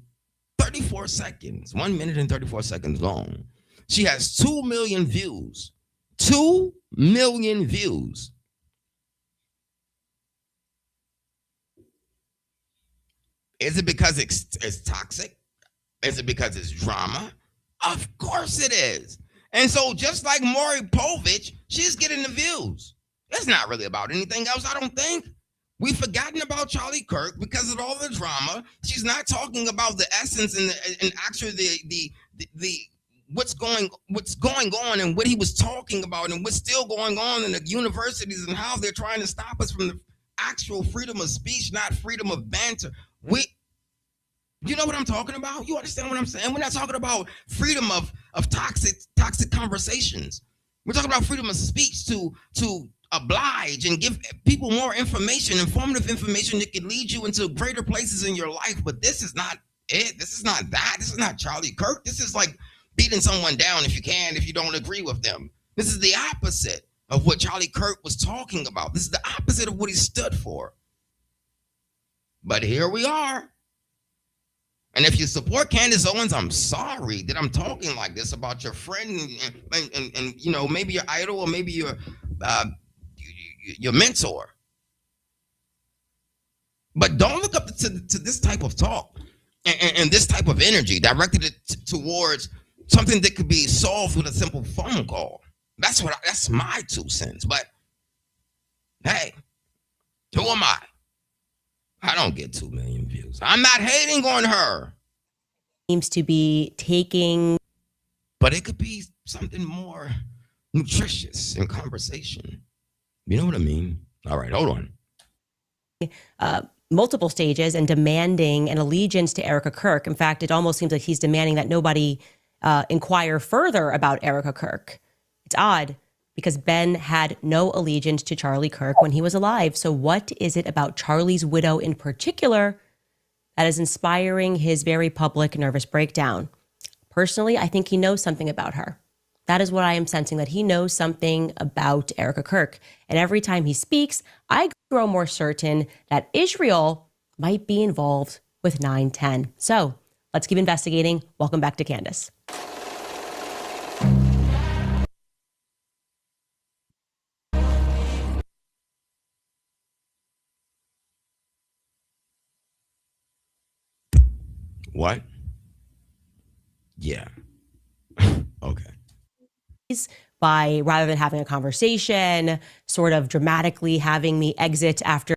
34 seconds, 1 minute and 34 seconds long. She has 2 million views. 2 million views. Is it because it's toxic? Is it because it's drama? Of course it is. And so just like Maury Povich, she's getting the views. It's not really about anything else, I don't think. We've forgotten about Charlie Kirk because of all the drama. She's not talking about the essence and actually the what's going on and what he was talking about and what's still going on in the universities and how they're trying to stop us from the actual freedom of speech, not freedom of banter. You know what I'm talking about? You understand what I'm saying? We're not talking about freedom of toxic conversations. We're talking about freedom of speech to oblige and give people more information, informative information that could lead you into greater places in your life. But this is not it. This is not that. This is not Charlie Kirk. This is like beating someone down if you don't agree with them. This is the opposite of what Charlie Kirk was talking about. This is the opposite of what he stood for. But here we are. And if you support Candace Owens, I'm sorry that I'm talking like this about your friend and maybe your idol or maybe your mentor. But don't look up to this type of talk and this type of energy directed towards something that could be solved with a simple phone call. That's my 2 cents. But hey, who am I? I don't get 2 million views. I'm not hating on her. seems to be taking But it could be something more nutritious in conversation. You know what I mean? All right, hold on. multiple stages and demanding an allegiance to Erica Kirk. In fact, it almost seems like he's demanding that nobody inquire further about Erica Kirk. It's odd because Ben had no allegiance to Charlie Kirk when he was alive. So what is it about Charlie's widow in particular that is inspiring his very public nervous breakdown? Personally, I think he knows something about her. That is what I am sensing, that he knows something about Erica Kirk. And every time he speaks, I grow more certain that Israel might be involved with 9/10. So let's keep investigating. Welcome back to Candace. What? Yeah. Okay. By rather than having a conversation, sort of dramatically having me exit after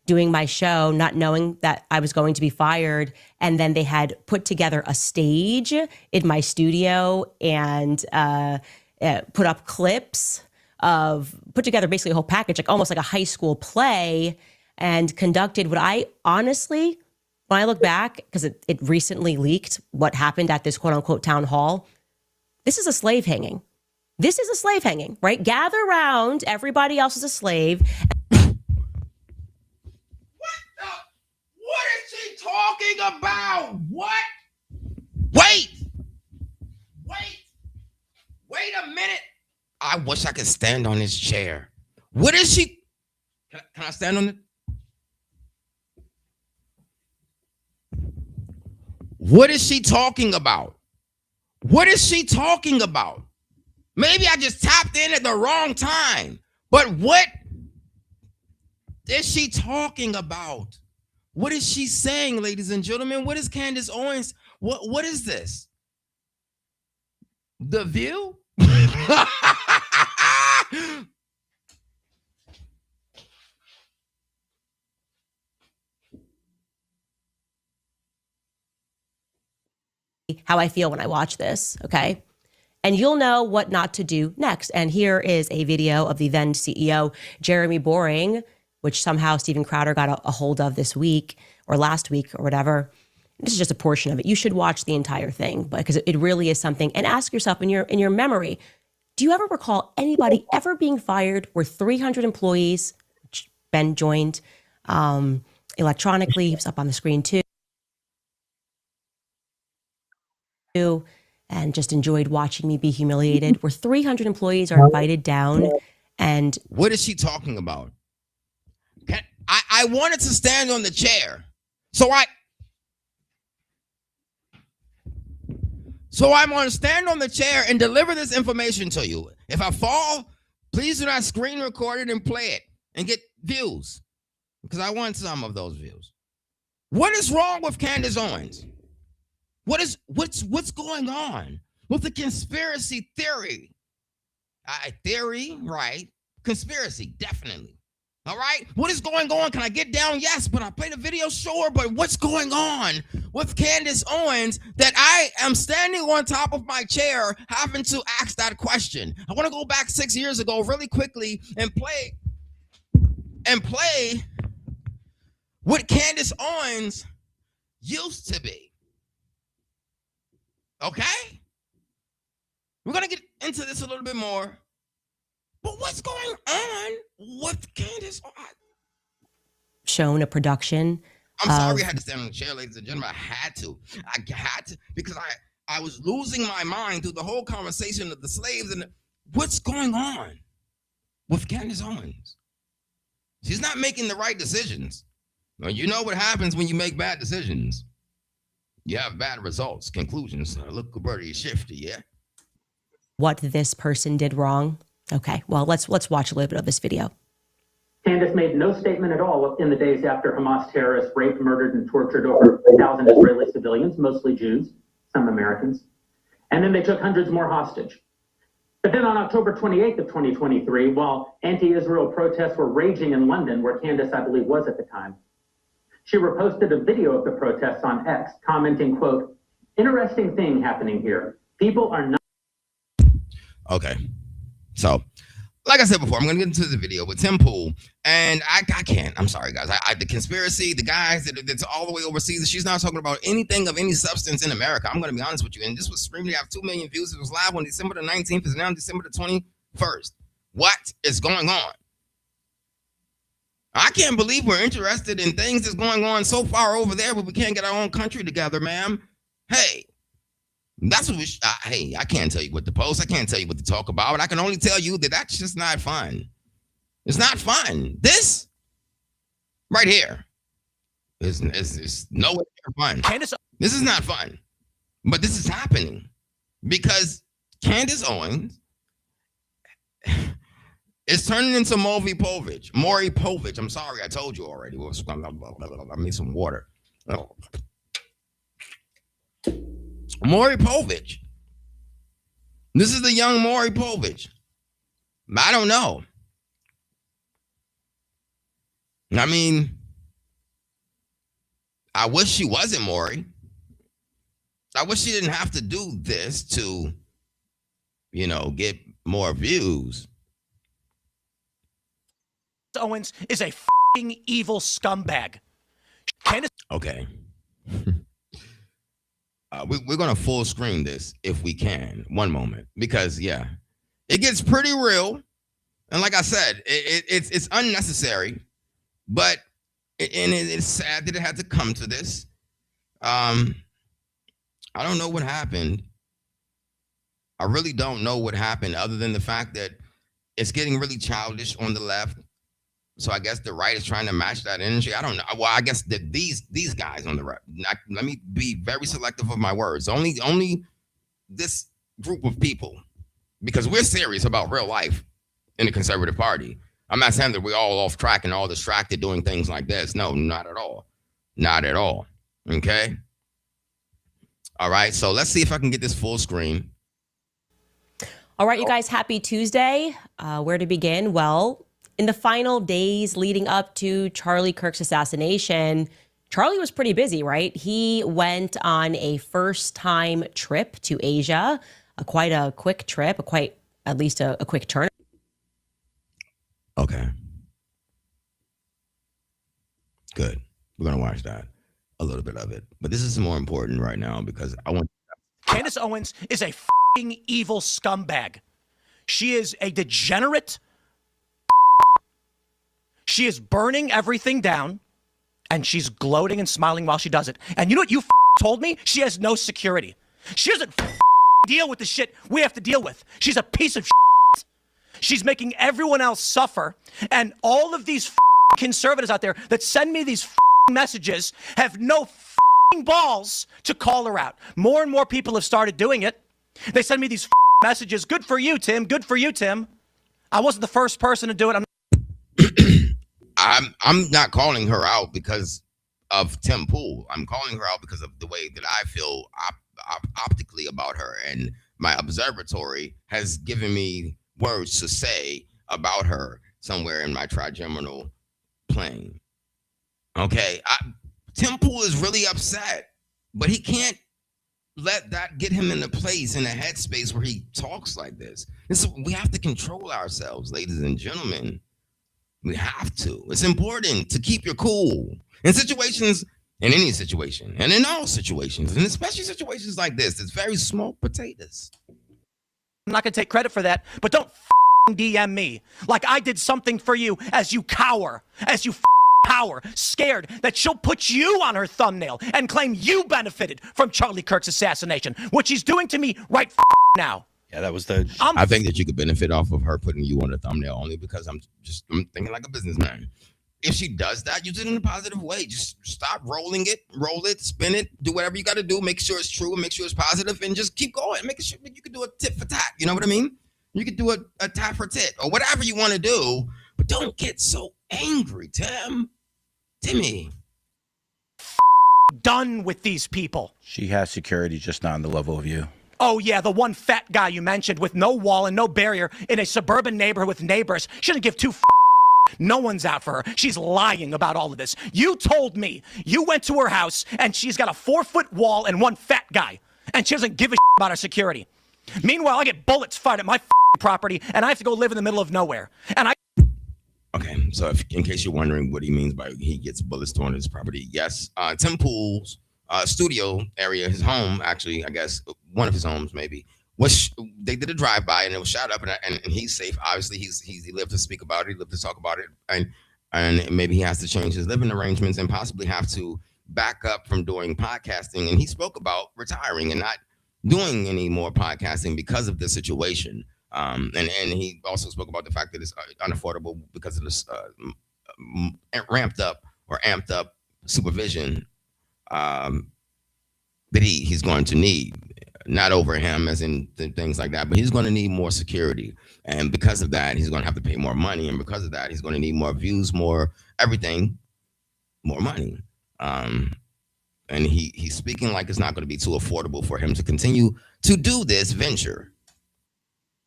doing my show, not knowing that I was going to be fired. And then they had put together a stage in my studio and put up clips put together basically a whole package, like almost like a high school play, and conducted what I honestly, when I look back, because it recently leaked what happened at this quote unquote town hall, this is a slave hanging. This is a slave hanging, right? Gather around, everybody else is a slave. What is she talking about? What? Wait a minute. I wish I could stand on this chair. What is she? Can I stand on it? What is she talking about? What is she talking about? Maybe I just tapped in at the wrong time. But what is she talking about? What is she saying, ladies and gentlemen? What is Candace Owens? What is this? The View? How I feel when I watch this, okay? And you'll know what not to do next. And here is a video of the then CEO, Jeremy Boring, which somehow Steven Crowder got a hold of this week or last week or whatever. This is just a portion of it. You should watch the entire thing because it really is something. And ask yourself in your memory, do you ever recall anybody ever being fired where 300 employees, which Ben joined electronically, he was up on the screen too, and just enjoyed watching me be humiliated, where 300 employees are invited down and... What is she talking about? I wanted to stand on the chair. So I'm going to stand on the chair and deliver this information to you. If I fall, please do not screen record it and play it and get views because I want some of those views. What is wrong with Candace Owens? What's going on with the conspiracy theory? Theory, right? Conspiracy, definitely. All right. What is going on? Can I get down? Yes, but I play the video, sure. But what's going on with Candace Owens that I am standing on top of my chair having to ask that question? I want to go back 6 years ago really quickly and play what Candace Owens used to be. Okay? We're going to get into this a little bit more. But what's going on with Candace? Shown a production. I'm sorry I had to stand on the chair, ladies and gentlemen. I had to because I was losing my mind through the whole conversation of the slaves and what's going on with Candace Owens. She's not making the right decisions. Well, you know what happens when you make bad decisions. You have bad results, conclusions. Look pretty shifty, yeah? What this person did wrong. Okay, well, let's watch a little bit of this video. Candace made no statement at all in the days after Hamas terrorists raped, murdered, and tortured over 1,000 Israeli civilians, mostly Jews, some Americans. And then they took hundreds more hostage. But then on October 28th of 2023, while anti-Israel protests were raging in London, where Candace, I believe, was at the time, she reposted a video of the protests on X, commenting, quote, "Interesting thing happening here. People are not..." Okay. So, like I said before, I'm going to get into the video with Tim Pool. And I can't. I'm sorry, guys. The conspiracy, the guys that's all the way overseas, she's not talking about anything of any substance in America. I'm going to be honest with you. And this was streamed to have 2 million views. It was live on December the 19th. It's now December the 21st. What is going on? I can't believe we're interested in things that's going on so far over there, but we can't get our own country together, ma'am. Hey, that's what hey, I can't tell you what to post. I can't tell you what to talk about. I can only tell you that that's just not fun. It's not fun. This right here is nowhere near fun. Candace, this is not fun, but this is happening because Candace Owens is turning into Maury Povich. I'm sorry, I told you already. I need some water. Maury Povich. This is the young Maury Povich. I don't know. I mean, I wish she wasn't Maury. I wish she didn't have to do this to, get more views. Owens is a f***ing evil scumbag. Candace. Okay. We're going to full screen this if we can. One moment. Because, yeah, it gets pretty real. And like I said, it's unnecessary. But it's sad that it had to come to this. I don't know what happened. I really don't know what happened other than the fact that it's getting really childish on the left. So I guess the right is trying to match that energy. I don't know. Well, I guess that these guys on the right. Let me be very selective of my words. Only this group of people, because we're serious about real life in the conservative party. I'm not saying that we're all off track and all distracted doing things like this. No, not at all. Not at all. Okay. All right. So let's see if I can get this full screen. All right, you guys, happy Tuesday. Where to begin? Well, in the final days leading up to Charlie Kirk's assassination, Charlie was pretty busy, right? He went on a first-time trip to Asia, quite a quick trip, at least a quick turn. Okay. Good. We're going to watch that, a little bit of it. But this is more important right now because I want... Candace Owens is a evil scumbag. She is a degenerate. She is burning everything down, and she's gloating and smiling while she does it. And you know what you told me? She has no security. She doesn't deal with the shit we have to deal with. She's a piece of shit. She's making everyone else suffer, and all of these conservatives out there that send me these messages have no balls to call her out. More and more people have started doing it. They send me these messages. Good for you, Tim. Good for you, Tim. I wasn't the first person to do it. I'm not calling her out because of Tim Pool. I'm calling her out because of the way that I feel optically about her, and my observatory has given me words to say about her somewhere in my trigeminal plane. Okay, Tim Pool is really upset, but he can't let that get him in a place, in a headspace where he talks like this. We have to control ourselves, ladies and gentlemen. We have to. It's important to keep your cool in situations, in any situation, and in all situations, and especially situations like this. It's very small potatoes. I'm not going to take credit for that, but don't DM me like I did something for you as you cower, as you power, scared that she'll put you on her thumbnail and claim you benefited from Charlie Kirk's assassination, which she's doing to me right now. Yeah, that was the... I think that you could benefit off of her putting you on the thumbnail only because I'm thinking like a businessman. If she does that, use it in a positive way. Just stop rolling it, roll it, spin it, do whatever you got to do. Make sure it's true and make sure it's positive and just keep going. Make sure you can do a tit for tat. You know what I mean? You could do a tat for tit or whatever you want to do, but don't get so angry, Timmy. Done with these people. She has security, just not on the level of you. Oh, yeah, the one fat guy you mentioned with no wall and no barrier in a suburban neighborhood with neighbors. She doesn't give two No one's out for her. She's lying about all of this. You told me you went to her house and she's got a 4-foot wall and one fat guy, and she doesn't give a about her security. Meanwhile, I get bullets fired at my property and I have to go live in the middle of nowhere. And Okay, so in case you're wondering what he means by he gets bullets thrown at his property, yes, Tim Pool's studio area, his home, actually, I guess one of his homes maybe, they did a drive-by and it was shot up, and he's safe. Obviously, he lived to speak about it, he lived to talk about it, and maybe he has to change his living arrangements and possibly have to back up from doing podcasting. And he spoke about retiring and not doing any more podcasting because of the situation. And he also spoke about the fact that it's unaffordable because of this amped up supervision that he's going to need, not over him as in things like that, but he's going to need more security. And because of that, he's going to have to pay more money. And because of that, he's going to need more views, more everything, more money. And he's speaking like it's not going to be too affordable for him to continue to do this venture.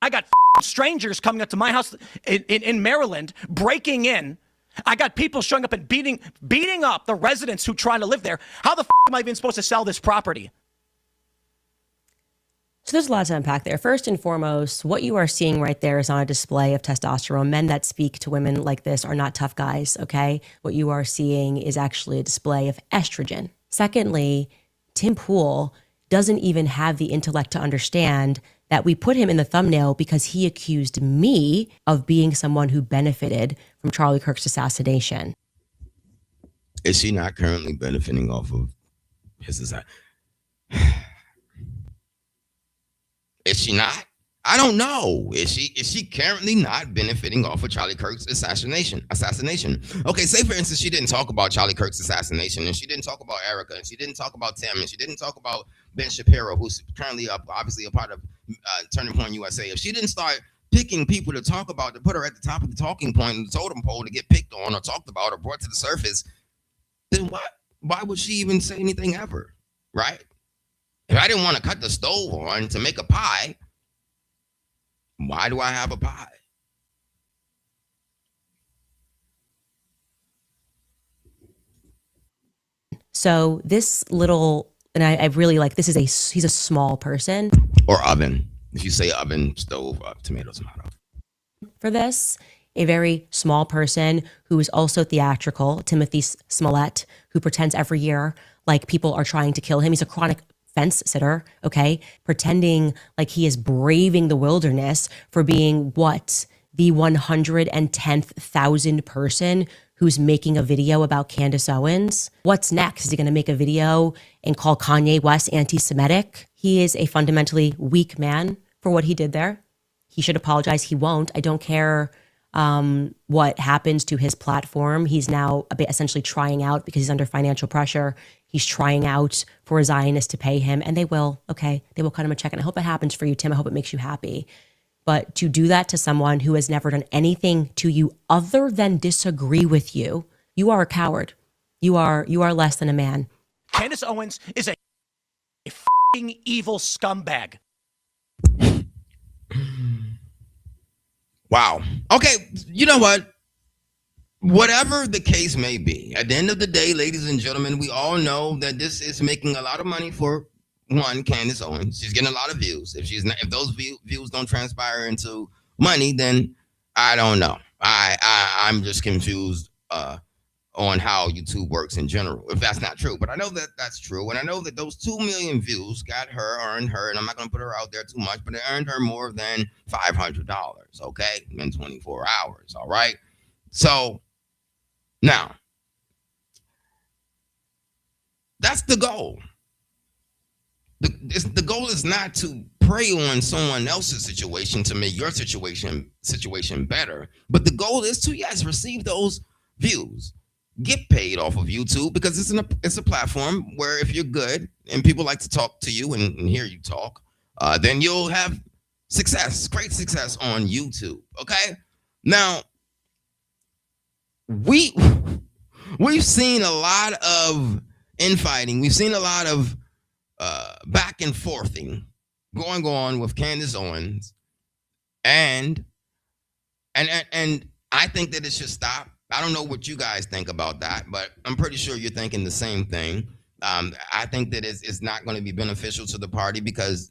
I got strangers coming up to my house in Maryland, breaking in. I got people showing up and beating up the residents who trying to live there. How the am I even supposed to sell this property? So there's a lot to unpack there. First and foremost, what you are seeing right there is on a display of testosterone. Men that speak to women like this are not tough guys, okay? What you are seeing is actually a display of estrogen. Secondly, Tim Pool doesn't even have the intellect to understand that we put him in the thumbnail because he accused me of being someone who benefited from Charlie Kirk's assassination. Is she not currently benefiting off of his assassination? Is she not? I don't know. Is she currently not benefiting off of Charlie Kirk's assassination? Okay, say for instance she didn't talk about Charlie Kirk's assassination, and she didn't talk about Erica, and she didn't talk about Tim, and she didn't talk about Ben Shapiro, who's currently obviously a part of Turning Point USA. If she didn't start picking people to talk about, to put her at the top of the talking point and the totem pole to get picked on or talked about or brought to the surface, then why would she even say anything ever? Right? If I didn't want to cut the stove on to make a pie, why do I have a pie? So this little, and I really like, he's a small person. Or oven. If you say oven, stove, tomato. For this, a very small person who is also theatrical, Timothy Smollett, who pretends every year like people are trying to kill him. He's a chronic fence sitter, okay? Pretending like he is braving the wilderness for being what? The 110,000th person who's making a video about Candace Owens. What's next? Is he gonna make a video and call Kanye West anti-Semitic? He is a fundamentally weak man for what he did there. He should apologize. He won't. I don't care what happens to his platform. He's now essentially trying out because he's under financial pressure. He's trying out for a Zionist to pay him, and they will, okay? They will cut him a check, and I hope it happens for you, Tim. I hope it makes you happy. But to do that to someone who has never done anything to you other than disagree with you, you are a coward. You are less than a man. Candace Owens is a f***ing evil scumbag. Wow. Okay, you know what? Whatever the case may be, at the end of the day, ladies and gentlemen, we all know that this is making a lot of money for one, Candace Owens. She's getting a lot of views. If those views don't transpire into money, then I don't know. I'm just confused on how YouTube works in general, if that's not true. But I know that that's true, and I know that those 2 million views earned her, and I'm not going to put her out there too much, but it earned her more than $500, okay, in 24 hours, all right? So now, that's the goal. The goal is not to prey on someone else's situation to make your situation better, but the goal is to, yes, receive those views, get paid off of YouTube, because it's a platform where if you're good and people like to talk to you and hear you talk, then you'll have great success on YouTube. Okay, now we've seen a lot of infighting. We've seen a lot of back and forthing going on with Candace Owens, and I think that it should stop. I don't know what you guys think about that, but I'm pretty sure you're thinking the same thing. I think that it's not going to be beneficial to the party, because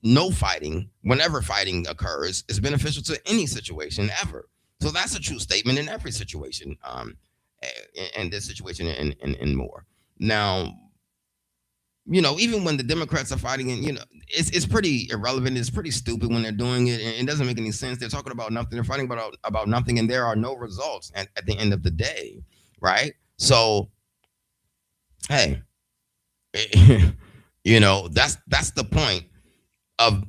no fighting, whenever fighting occurs, is beneficial to any situation ever. So that's a true statement in every situation, in this situation and more. Now, you know, even when the Democrats are fighting, and it's pretty irrelevant. It's pretty stupid when they're doing it, and it doesn't make any sense. They're talking about nothing. They're fighting about nothing, and there are no results at the end of the day, right? So, hey, that's the point of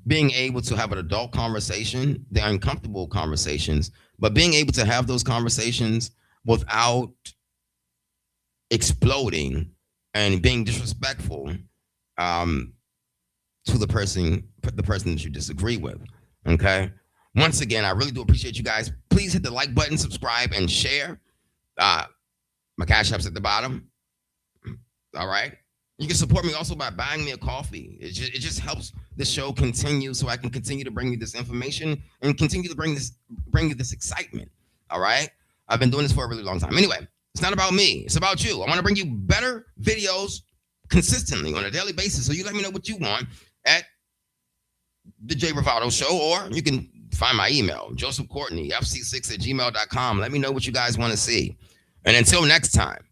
being able to have an adult conversation. They're uncomfortable conversations, but being able to have those conversations without exploding and being disrespectful to the person that you disagree with. Okay. Once again, I really do appreciate you guys. Please hit the like button, subscribe, and share. My Cash App's at the bottom. All right. You can support me also by buying me a coffee. It just helps the show continue, so I can continue to bring you this information and continue to bring you this excitement. All right. I've been doing this for a really long time. Anyway, it's not about me. It's about you. I want to bring you better videos consistently on a daily basis. So you let me know what you want at the J Bravado Show, or you can find my email, josephcourtneyfc6@gmail.com. Let me know what you guys want to see. And until next time,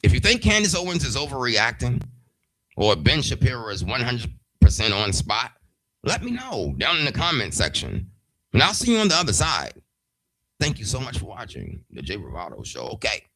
if you think Candace Owens is overreacting or Ben Shapiro is 100% on spot, let me know down in the comment section. And I'll see you on the other side. Thank you so much for watching the J Bravado Show. Okay.